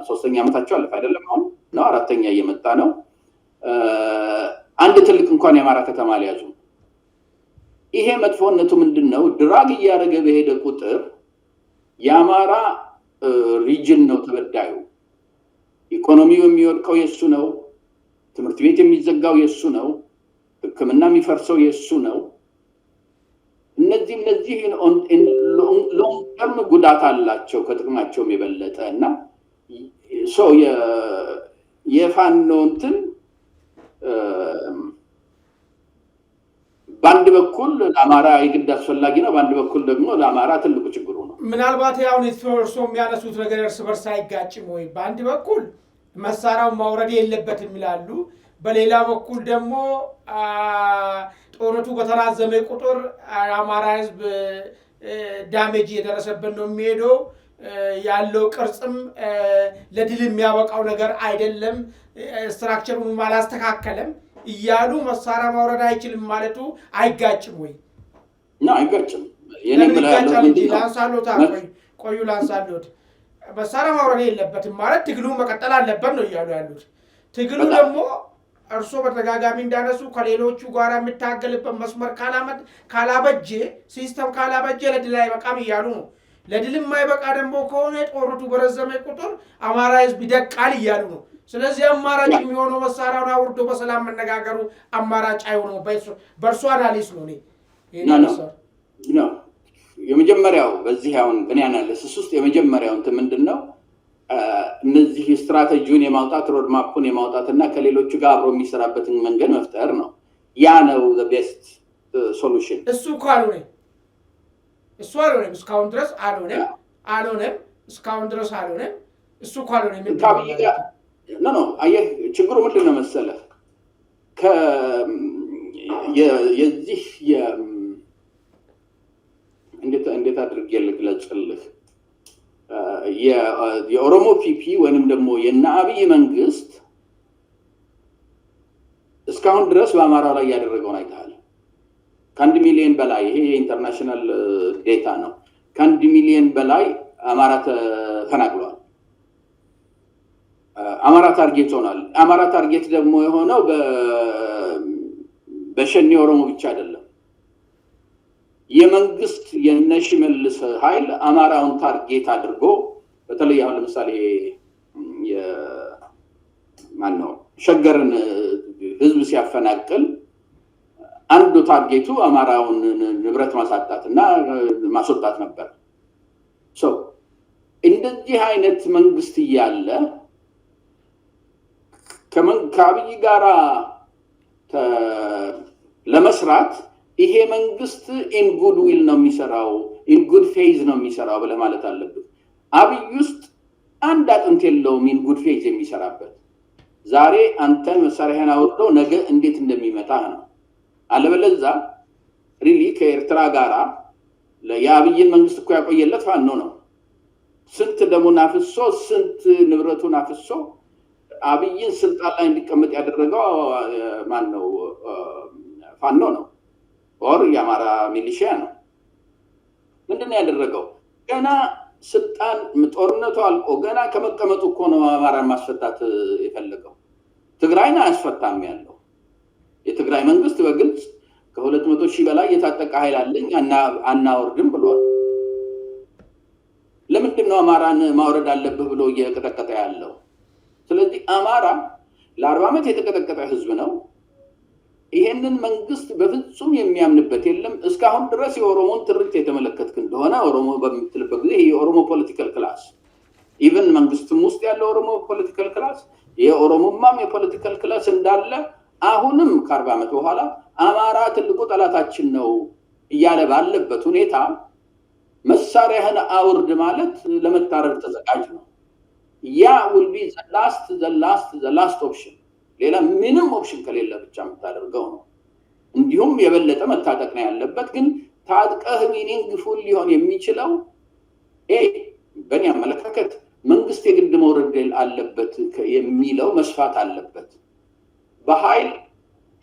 3ኛ ዓመታቸው አለፈ አይደለም? አሁን ነው 4ኛ እየመጣ ነው። አንድ ትልቅ እንኳን የአማራ ከተማ ሊያዙ። ይሄ መጥፎነቱ ምንድነው? ድራግ እያደረገ በሄደ ቁጥር የአማራ ሪጅን ነው ተበዳዩ። ኢኮኖሚው የሚወድቀው የሱ ነው። ትምህርት ቤት የሚዘጋው የሱ ነው። ሕክምና የሚፈርሰው የሱ ነው። እነዚህ ሎንግ ተርም ጉዳት አላቸው ከጥቅማቸውም የበለጠ እና የፋኖ እንትን በአንድ በኩል ለአማራ የግድ አስፈላጊ ነው፣ በአንድ በኩል ደግሞ ለአማራ ትልቁ ችግሩ ነው። ምናልባት አሁን እርሶ የሚያነሱት ነገር እርስ በርስ አይጋጭም ወይ? በአንድ በኩል መሳሪያውን ማውረድ የለበትም ይላሉ፣ በሌላ በኩል ደግሞ ጦርነቱ በተራዘመ ቁጥር አማራ ህዝብ ዳሜጅ እየደረሰበት ነው የሚሄደው፣ ያለው ቅርጽም ለድል የሚያበቃው ነገር አይደለም፣ ስትራክቸሩን አላስተካከለም እያሉ መሳሪያ ማውረድ አይችልም ማለቱ አይጋጭም ወይ? አይጋጭም። ቆዩ ላንሳሎት። መሳሪያ ማውረድ የለበትም ማለት ትግሉን መቀጠል አለበት ነው እያሉ ያሉት። ትግሉ ደግሞ እርሶ በተደጋጋሚ እንዳነሱ ከሌሎቹ ጋር የምታገልበት መስመር ካላበጀ ሲስተም ካላበጀ ለድል አይበቃም እያሉ ነው። ለድል የማይበቃ ደግሞ ከሆነ ጦርነቱ በረዘመ ቁጥር አማራ ህዝብ ይደቃል እያሉ ነው። ስለዚህ አማራጭ የሚሆነው መሳሪያውን አውርዶ በሰላም መነጋገሩ አማራጭ አይሆነው በእርሶ አናሊስ ነው። የመጀመሪያው በዚህ አሁን በእኔ አናሊሲስ ውስጥ የመጀመሪያው እንትን ምንድነው? እነዚህ ስትራቴጂውን የማውጣት ሮድማፑን የማውጣት እና ከሌሎቹ ጋር አብሮ የሚሰራበትን መንገድ መፍጠር ነው። ያ ነው ቤስት ሶሉሽን። እሱ አልሆነም። እስካሁን ድረስ አልሆነም። እስካሁን ድረስ አልሆነም። እሱ ካልሆነ አየህ ችግሩ ምንድን ነው መሰለህ? የዚህ እንዴት አድርጌ ልግለጽልህ? የኦሮሞ ፒፒ ወይንም ደግሞ የእነ አብይ መንግስት እስካሁን ድረስ በአማራው ላይ ያደረገውን አይተሃል። ከ1 ሚሊዮን በላይ ይሄ የኢንተርናሽናል ዴታ ነው። ከ1 ሚሊዮን በላይ አማራ ተፈናቅሏል። አማራ ታርጌት ሆኗል። አማራ ታርጌት ደግሞ የሆነው በሸኔ ኦሮሞ ብቻ አይደለም። የመንግስት የነሽመልስ ኃይል አማራውን ታርጌት አድርጎ በተለይ አሁን ለምሳሌ ሸገርን ህዝብ ሲያፈናቅል አንዱ ታርጌቱ አማራውን ንብረት ማሳጣት እና ማስወጣት ነበር። እንደዚህ አይነት መንግስት እያለ ከአብይ ጋራ ለመስራት ይሄ መንግስት ኢን ጉድ ዊል ነው የሚሰራው፣ ኢን ጉድ ፌዝ ነው የሚሰራው ብለህ ማለት አለብህ። አብይ ውስጥ አንድ አጥንት የለውም ኢን ጉድ ፌዝ የሚሰራበት። ዛሬ አንተን መሳሪያህን አውርዶ ነገ እንዴት እንደሚመታህ ነው። አለበለዛ ሪሊ ከኤርትራ ጋራ የአብይን መንግስት እኮ ያቆየለት ፋኖ ነው። ስንት ደሙን አፍሶ ስንት ንብረቱን አፍሶ አብይን ስልጣን ላይ እንዲቀመጥ ያደረገው ማን ነው? ፋኖ ነው ኦር የአማራ ሚሊሺያ ነው። ምንድነው ያደረገው? ገና ስልጣን ጦርነቱ አልቆ ገና ከመቀመጡ እኮ ነው አማራን ማስፈታት የፈለገው። ትግራይን አያስፈታም ያለው። የትግራይ መንግስት በግልጽ ከ200,000 በላይ የታጠቀ ኃይል አለኝ አናወርድም ብሏል። ለምንድን ነው አማራን ማውረድ አለብህ ብሎ እየቀጠቀጠ ያለው? ስለዚህ አማራ ለ40 ዓመት የተቀጠቀጠ ህዝብ ነው። ይሄንን መንግስት በፍጹም የሚያምንበት የለም። እስካሁን ድረስ የኦሮሞን ትርክት የተመለከትክ እንደሆነ ኦሮሞ በምትልበት ጊዜ የኦሮሞ ፖለቲካል ክላስ ኢቨን መንግስትም ውስጥ ያለው ኦሮሞ ፖለቲካል ክላስ የኦሮሞማም የፖለቲካል ክላስ እንዳለ አሁንም ከ40 ዓመት በኋላ አማራ ትልቁ ጠላታችን ነው እያለ ባለበት ሁኔታ መሳሪያህን አውርድ ማለት ለመታረድ ተዘጋጅ ነው። ያ will be the last option። ሌላ ምንም ኦፕሽን ከሌለ ብቻ የምታደርገው ነው። እንዲሁም የበለጠ መታጠቅ ነው ያለበት። ግን ታጥቀህ ሚኒንግፉል ሊሆን የሚችለው በእኔ አመለካከት መንግስት የግድ መውረድ አለበት የሚለው መስፋት አለበት። በኃይል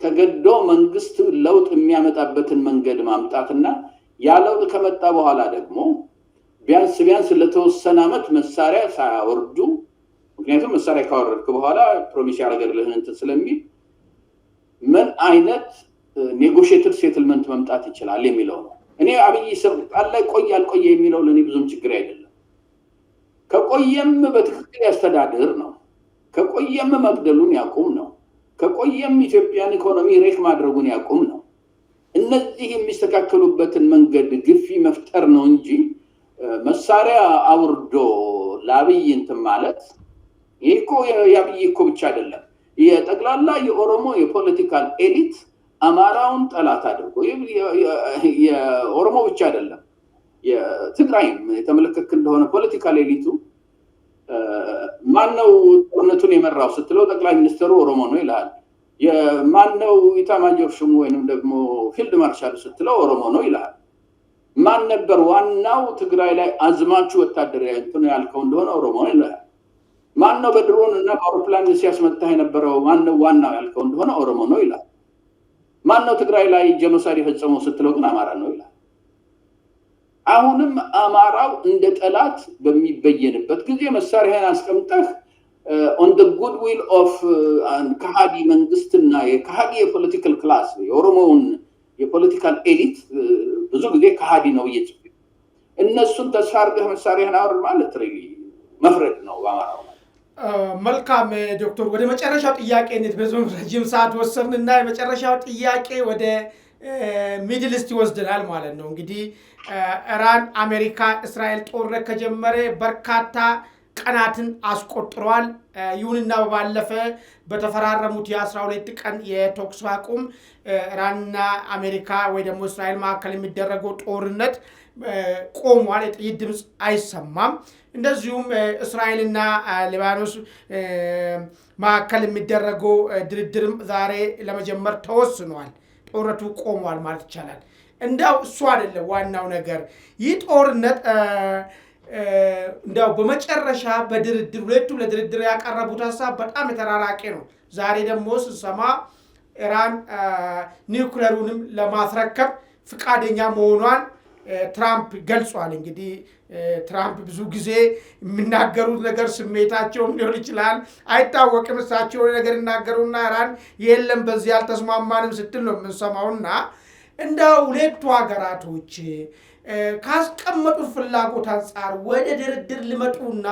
ተገዶ መንግስት ለውጥ የሚያመጣበትን መንገድ ማምጣትና ያ ለውጥ ከመጣ በኋላ ደግሞ ቢያንስ ለተወሰነ ዓመት መሳሪያ ሳያወርዱ፣ ምክንያቱም መሳሪያ ካወረድክ በኋላ ፕሮሚስ ያደረገልህን እንትን ስለሚል ምን አይነት ኔጎሽየትድ ሴትልመንት መምጣት ይችላል የሚለው ነው። እኔ አብይ ስልጣን ላይ ቆይ አልቆየ የሚለው ለእኔ ብዙም ችግር አይደለም። ከቆየም በትክክል ያስተዳድር ነው። ከቆየም መግደሉን ያቁም ነው። ከቆየም ኢትዮጵያን ኢኮኖሚ ሬክ ማድረጉን ያቁም ነው። እነዚህ የሚስተካከሉበትን መንገድ ግፊ መፍጠር ነው እንጂ መሳሪያ አውርዶ ለአብይ እንትን ማለት ይህ እኮ የአብይ እኮ ብቻ አይደለም። የጠቅላላ የኦሮሞ የፖለቲካል ኤሊት አማራውን ጠላት አድርጎ የኦሮሞ ብቻ አይደለም፣ የትግራይም የተመለከትክ እንደሆነ ፖለቲካል ኤሊቱ ማነው ጦርነቱን የመራው ስትለው ጠቅላይ ሚኒስትሩ ኦሮሞ ነው ይላል። የማነው ኢታማጆር ሹሙ ወይንም ደግሞ ፊልድ ማርሻል ስትለው ኦሮሞ ነው ይላል። ማን ነበር ዋናው ትግራይ ላይ አዝማቹ ወታደር እንትን ያልከው እንደሆነ ኦሮሞ ነው ይላል። ማነው በድሮን እና በአውሮፕላን ሲያስመታ የነበረው ማነው ዋናው ያልከው እንደሆነ ኦሮሞ ነው ይላል። ማነው ትግራይ ላይ ጀኖሳይድ የፈጸመው ስትለው ግን አማራ ነው ይላል። አሁንም አማራው እንደ ጠላት በሚበየንበት ጊዜ መሳሪያን አስቀምጠህ on the goodwill of ከሃዲ መንግስትና የከሃዲ የፖለቲካል ክላስ የኦሮሞውን የፖለቲካል ኤሊት ብዙ ጊዜ ከሃዲ ነው እየጽፍ እነሱን ተስፋ አድርገህ መሳሪያን አውርድ ማለት መፍረድ ነው በአማራው። መልካም ዶክተር፣ ወደ መጨረሻው ጥያቄ እንት በዙም ረጅም ሰዓት ወሰንና የመጨረሻው ጥያቄ ወደ ሚድል ኢስት ይወስደናል ማለት ነው። እንግዲህ ኢራን፣ አሜሪካ፣ እስራኤል ጦርነት ከጀመረ በርካታ ቀናትን አስቆጥሯል። ይሁንና ባለፈ በተፈራረሙት የ12 ቀን የተኩስ አቁም ኢራንና አሜሪካ ወይ ደግሞ እስራኤል መካከል የሚደረገው ጦርነት ቆሟል። የጥይት ድምፅ አይሰማም። እንደዚሁም እስራኤልና ሊባኖስ መካከል የሚደረገው ድርድርም ዛሬ ለመጀመር ተወስኗል። ጦርነቱ ቆሟል ማለት ይቻላል። እንዳው እሱ አይደለም ዋናው ነገር። ይህ ጦርነት እንዳው በመጨረሻ በድርድር ሁለቱም ለድርድር ያቀረቡት ሐሳብ በጣም የተራራቀ ነው። ዛሬ ደግሞ ስንሰማ ኢራን ኒውክሌሩንም ለማስረከብ ፍቃደኛ መሆኗን ትራምፕ ገልጿል። እንግዲህ ትራምፕ ብዙ ጊዜ የሚናገሩት ነገር ስሜታቸውም ሊሆን ይችላል አይታወቅም። እሳቸው ነገር ይናገሩና ኢራን የለም በዚህ አልተስማማንም ስትል ነው የምንሰማውና እንዳው ሁለቱ ሀገራቶች ካስቀመጡት ፍላጎት አንጻር ወደ ድርድር ሊመጡና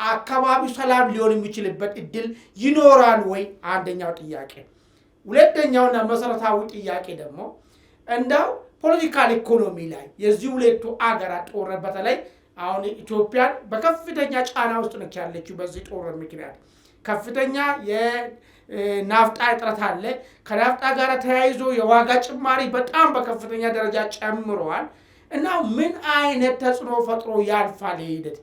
አካባቢው ሰላም ሊሆን የሚችልበት እድል ይኖራል ወይ? አንደኛው ጥያቄ። ሁለተኛውና መሰረታዊ ጥያቄ ደግሞ እንዳው ፖለቲካል ኢኮኖሚ ላይ የዚህ ሁለቱ አገራት ጦርነት በተለይ አሁን ኢትዮጵያን በከፍተኛ ጫና ውስጥ ነች ያለችው። በዚህ ጦርነት ምክንያት ከፍተኛ የናፍጣ እጥረት አለ። ከናፍጣ ጋር ተያይዞ የዋጋ ጭማሪ በጣም በከፍተኛ ደረጃ ጨምሯል እና ምን አይነት ተጽዕኖ ፈጥሮ ያልፋል ሂደት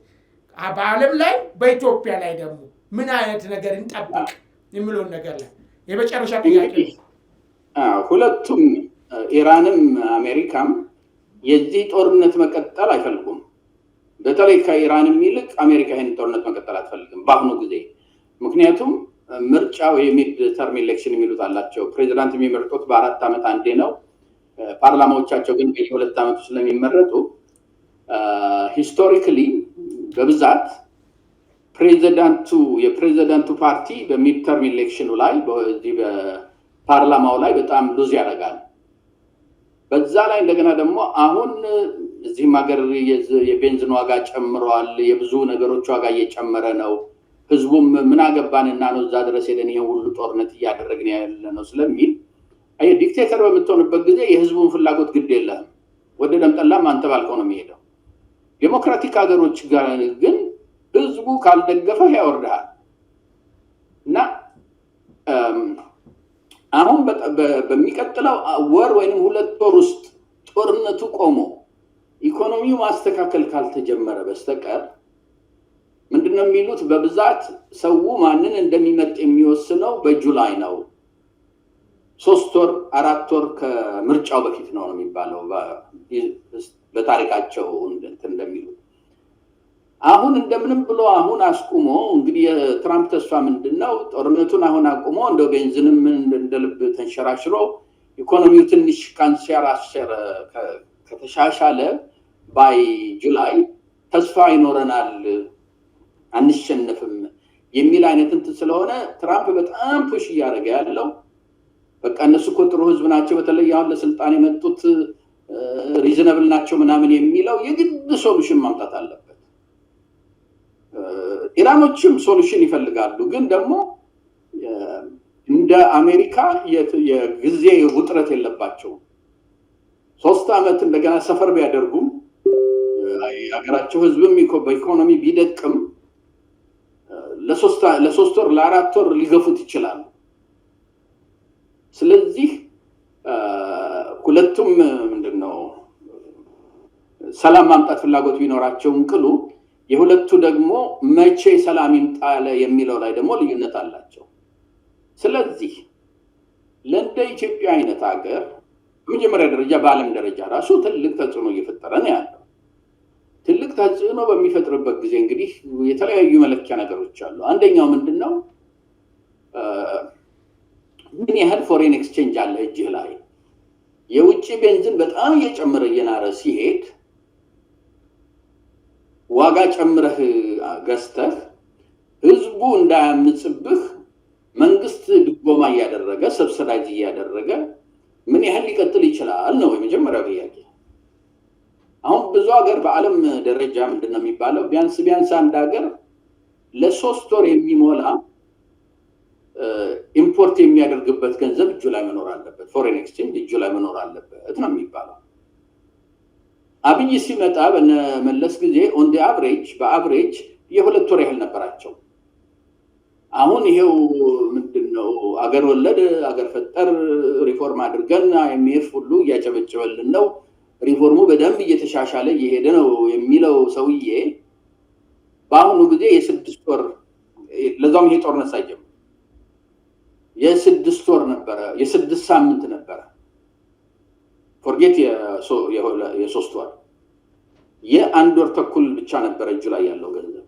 በዓለም ላይ በኢትዮጵያ ላይ ደግሞ ምን አይነት ነገር እንጠብቅ የሚለውን ነገር ላይ የመጨረሻ ጥያቄ። ሁለቱም ኢራንም አሜሪካም የዚህ ጦርነት መቀጠል አይፈልጉም። በተለይ ከኢራንም ይልቅ አሜሪካ ይህን ጦርነት መቀጠል አትፈልግም በአሁኑ ጊዜ። ምክንያቱም ምርጫ ወይ ሚድ ተርም ኤሌክሽን የሚሉት አላቸው። ፕሬዚዳንት የሚመርጡት በ4 ዓመት አንዴ ነው። ፓርላማዎቻቸው ግን በየ2 ዓመቱ ስለሚመረጡ ሂስቶሪካሊ በብዛት የፕሬዚዳንቱ ፓርቲ በሚድተርም ኢሌክሽኑ ላይ በዚህ በፓርላማው ላይ በጣም ሉዝ ያደርጋል። በዛ ላይ እንደገና ደግሞ አሁን እዚህም ሀገር የቤንዚን ዋጋ ጨምሯል። የብዙ ነገሮች ዋጋ እየጨመረ ነው። ህዝቡም ምን አገባንና ነው እዛ ድረስ ሄደን ይሄን ሁሉ ጦርነት እያደረግን ያለ ነው ስለሚል ዲክቴተር በምትሆንበት ጊዜ የህዝቡን ፍላጎት ግድ የለህም። ወደደም ጠላም አንተ ባልከው ነው የሚሄደው። ዴሞክራቲክ ሀገሮች ጋር ግን ህዝቡ ካልደገፈህ ያወርድሃል እና አሁን በሚቀጥለው ወር ወይም 2 ወር ውስጥ ጦርነቱ ቆሞ ኢኮኖሚው ማስተካከል ካልተጀመረ በስተቀር ምንድነው የሚሉት በብዛት ሰው ማንን እንደሚመርጥ የሚወስነው በጁላይ ነው። 3 ወር 4 ወር ከምርጫው በፊት ነው የሚባለው በታሪካቸው እንደሚሉት። አሁን እንደምንም ብሎ አሁን አስቁሞ እንግዲህ የትራምፕ ተስፋ ምንድነው ጦርነቱን አሁን አቁሞ እንደው ቤንዚንም እንደልብ ተንሸራሽሮ ኢኮኖሚው ትንሽ ካንሰራሰረ ከተሻሻለ ባይ ጁላይ ተስፋ ይኖረናል አንሸነፍም የሚል አይነት እንትን ስለሆነ ትራምፕ በጣም ፑሽ እያደረገ ያለው በቃ እነሱ እኮ ጥሩ ህዝብ ናቸው፣ በተለይ አሁን ለስልጣን የመጡት ሪዝነብል ናቸው ምናምን የሚለው የግድ ሶሉሽን ማምጣት አለበት። ኢራኖችም ሶሉሽን ይፈልጋሉ፣ ግን ደግሞ እንደ አሜሪካ የጊዜ ውጥረት የለባቸውም። 3 ዓመት እንደገና ሰፈር ቢያደርጉም የሀገራቸው ህዝብም በኢኮኖሚ ቢደቅም ለ3 ወር ለ4 ወር ሊገፉት ይችላሉ። ስለዚህ ሁለቱም ምንድነው ሰላም ማምጣት ፍላጎት ቢኖራቸውም ቅሉ የሁለቱ ደግሞ መቼ ሰላም ይምጣለ የሚለው ላይ ደግሞ ልዩነት አላቸው። ስለዚህ ለእንደ ኢትዮጵያ አይነት ሀገር በመጀመሪያ ደረጃ በዓለም ደረጃ ራሱ ትልቅ ተጽዕኖ እየፈጠረ ነው ያለው። ትልቅ ተጽዕኖ በሚፈጥርበት ጊዜ እንግዲህ የተለያዩ መለኪያ ነገሮች አሉ። አንደኛው ምንድነው ምን ያህል ፎሬን ኤክስቼንጅ አለ እጅህ ላይ። የውጭ ቤንዚን በጣም እየጨመረ እየናረ ሲሄድ ዋጋ ጨምረህ ገዝተህ ህዝቡ እንዳያምጽብህ መንግስት ድጎማ እያደረገ ሰብሲዳይዝ እያደረገ ምን ያህል ሊቀጥል ይችላል ነው የመጀመሪያው ጥያቄ። አሁን ብዙ ሀገር በዓለም ደረጃ ምንድነው የሚባለው ቢያንስ አንድ ሀገር ለ3 ወር የሚሞላ ኢምፖርት የሚያደርግበት ገንዘብ እጁ ላይ መኖር አለበት፣ ፎሬን ኤክስቼንጅ እጁ ላይ መኖር አለበት ነው የሚባለው። አብይ ሲመጣ በመለስ ጊዜ ኦን ዲ አቨሬጅ በአቨሬጅ የ2 ወር ያህል ነበራቸው። አሁን ይሄው ምንድነው አገር ወለድ አገር ፈጠር ሪፎርም አድርገን አይኤምኤፍ ሁሉ እያጨበጨበልን ነው፣ ሪፎርሙ በደንብ እየተሻሻለ እየሄደ ነው የሚለው ሰውዬ በአሁኑ ጊዜ የ6 ወር ለዛም ይሄ ጦርነት ሳይጀምር የ6 ወር ነበረ፣ የ6 ሳምንት ነበረ። ፎርጌት የ3 ወር የ1 ወር ተኩል ብቻ ነበረ እጁ ላይ ያለው ገንዘብ።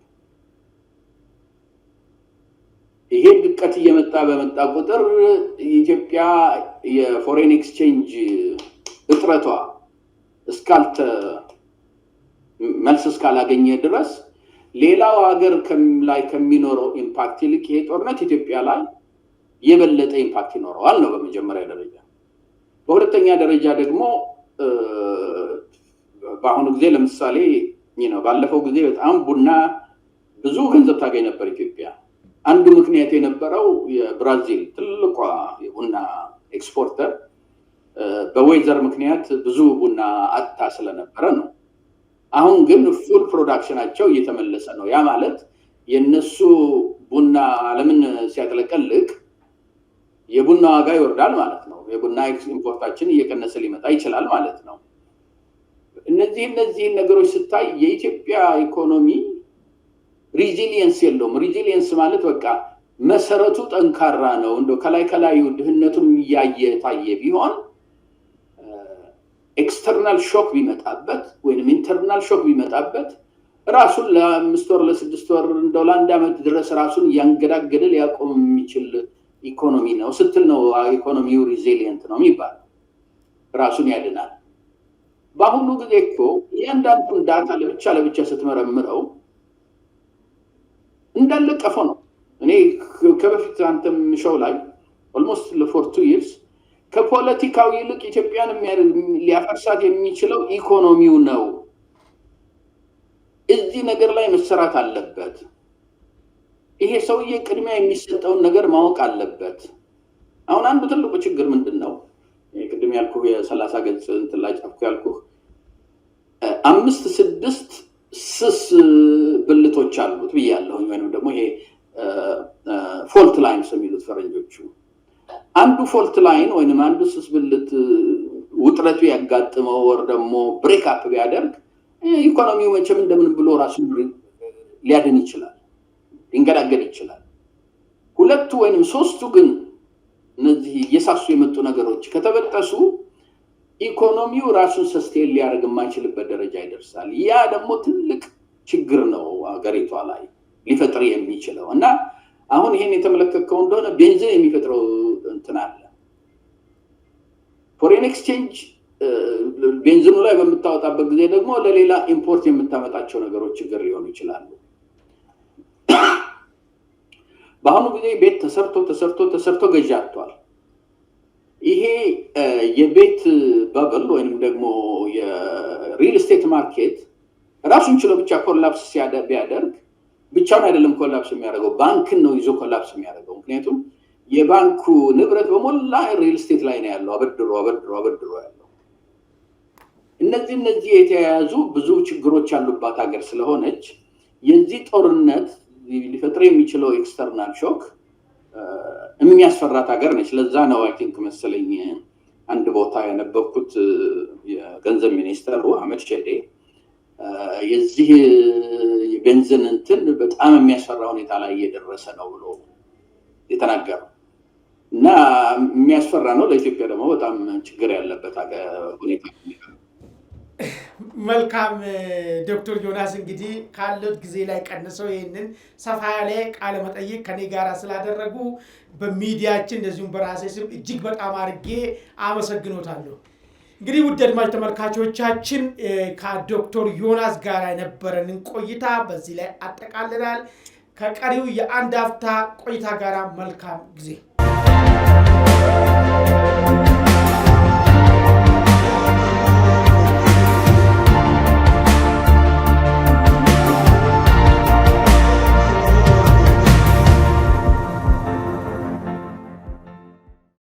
ይሄ ድቀት እየመጣ በመጣ ቁጥር ኢትዮጵያ የፎሬን ኤክስቼንጅ እጥረቷ መልስ እስካላገኘ ድረስ ሌላው ሀገር ላይ ከሚኖረው ኢምፓክት ይልቅ ይሄ ጦርነት ኢትዮጵያ ላይ የበለጠ ኢምፓክት ይኖረዋል ነው በመጀመሪያ ደረጃ። በሁለተኛ ደረጃ ደግሞ በአሁኑ ጊዜ ለምሳሌ ባለፈው ጊዜ በጣም ቡና ብዙ ገንዘብ ታገኝ ነበር ኢትዮጵያ። አንዱ ምክንያት የነበረው የብራዚል ትልቋ የቡና ኤክስፖርተር በዌዘር ምክንያት ብዙ ቡና አጥታ ስለነበረ ነው። አሁን ግን ፉል ፕሮዳክሽናቸው እየተመለሰ ነው። ያ ማለት የነሱ ቡና ዓለምን ሲያጥለቀልቅ የቡና ዋጋ ይወርዳል ማለት ነው። የቡና ኢምፖርታችን እየቀነሰ ሊመጣ ይችላል ማለት ነው። እነዚህ ነገሮች ስታይ የኢትዮጵያ ኢኮኖሚ ሪዚሊየንስ የለውም። ሪዚሊየንስ ማለት በቃ መሰረቱ ጠንካራ ነው። እንደው ከላዩ ድህነቱን እያየ ታየ ቢሆን ኤክስተርናል ሾክ ቢመጣበት ወይንም ኢንተርናል ሾክ ቢመጣበት ራሱን ለ5 ወር ለ6 ወር እንደው ለ1 ዓመት ድረስ ራሱን እያንገዳገደ ሊያቆም የሚችል ኢኮኖሚ ነው ስትል ነው ኢኮኖሚው ሪዚሊየንት ነው የሚባለው። ራሱን ያድናል። በአሁኑ ጊዜ እኮ እያንዳንዱን ዳታ ለብቻ ስትመረምረው እንዳለ ቀፎ ነው። እኔ ከበፊት አንተም ሾው ላይ ኦልሞስት ፎር 2 years ከፖለቲካው ይልቅ ኢትዮጵያን ሊያፈርሳት የሚችለው ኢኮኖሚው ነው። እዚህ ነገር ላይ መሰራት አለበት። ይሄ ሰውዬ ቅድሚያ የሚሰጠውን ነገር ማወቅ አለበት። አሁን አንዱ ትልቁ ችግር ምንድነው? ቅድም ያልኩህ የ30 ገጽ እንትን ላይ ጻፍኩ ያልኩህ 5-6 ስስ ብልቶች አሉት ብያለሁ። ወይንም ደግሞ ይሄ ፎልት ላይንስ የሚሉት ፈረንጆቹ አንዱ ፎልት ላይን ወይንም አንዱ ስስ ብልት ውጥረቱ ያጋጥመው ወር ደግሞ ብሬክ አፕ ቢያደርግ ኢኮኖሚው መቼም እንደምን ብሎ ራሱን ሊያድን ይችላል፣ ሊንገዳገድ ይችላል። ሁለቱ ወይንም ሶስቱ ግን እነዚህ እየሳሱ የመጡ ነገሮች ከተበጠሱ ኢኮኖሚው ራሱን ሰስቴን ሊያደርግ የማይችልበት ደረጃ ይደርሳል። ያ ደግሞ ትልቅ ችግር ነው አገሪቷ ላይ ሊፈጥር የሚችለው እና አሁን ይሄን የተመለከተው እንደሆነ ቤንዚን የሚፈጥረው እንትን አለ። ፎሬን ኤክስቼንጅ ቤንዚኑ ላይ በምታወጣበት ጊዜ ደግሞ ለሌላ ኢምፖርት የምታመጣቸው ነገሮች ችግር ሊሆኑ ይችላሉ። በአሁኑ ጊዜ ቤት ተሰርቶ ገዢ አጥቷል። ይሄ የቤት ባብል ወይንም ደግሞ የሪል ስቴት ማርኬት ራሱን ችሎ ብቻ ኮላፕስ ቢያደርግ ብቻውን አይደለም ኮላፕስ የሚያደርገው፣ ባንክን ነው ይዞ ኮላፕስ የሚያደርገው። ምክንያቱም የባንኩ ንብረት በሞላ ሪል ስቴት ላይ ነው ያለው፣ አበድሮ ያለው። እነዚህ የተያያዙ ብዙ ችግሮች ያሉባት ሀገር ስለሆነች የዚህ ጦርነት ሊፈጥር የሚችለው ኤክስተርናል ሾክ የሚያስፈራት ሀገር ነች። ለዛ ነው አይ ቲንክ መሰለኝ አንድ ቦታ ያነበብኩት የገንዘብ ሚኒስተሩ አህመድ ሼዴ የዚህ የቤንዚን እንትን በጣም የሚያስፈራ ሁኔታ ላይ እየደረሰ ነው ብሎ የተናገረው እና የሚያስፈራ ነው። ለኢትዮጵያ ደግሞ በጣም ችግር ያለበት ሁኔታ። መልካም ዶክተር ዮናስ እንግዲህ ካለው ጊዜ ላይ ቀንሰው ይህንን ሰፋ ያለ ቃለ መጠይቅ ከኔ ጋር ስላደረጉ በሚዲያችን እንደዚሁም በራሴ ስም እጅግ በጣም አድርጌ አመሰግኖታለሁ። እንግዲህ ውድ አድማጭ ተመልካቾቻችን ከዶክተር ዮናስ ጋር የነበረንን ቆይታ በዚህ ላይ አጠቃልለናል። ከቀሪው የአንድ አፍታ ቆይታ ጋር መልካም ጊዜ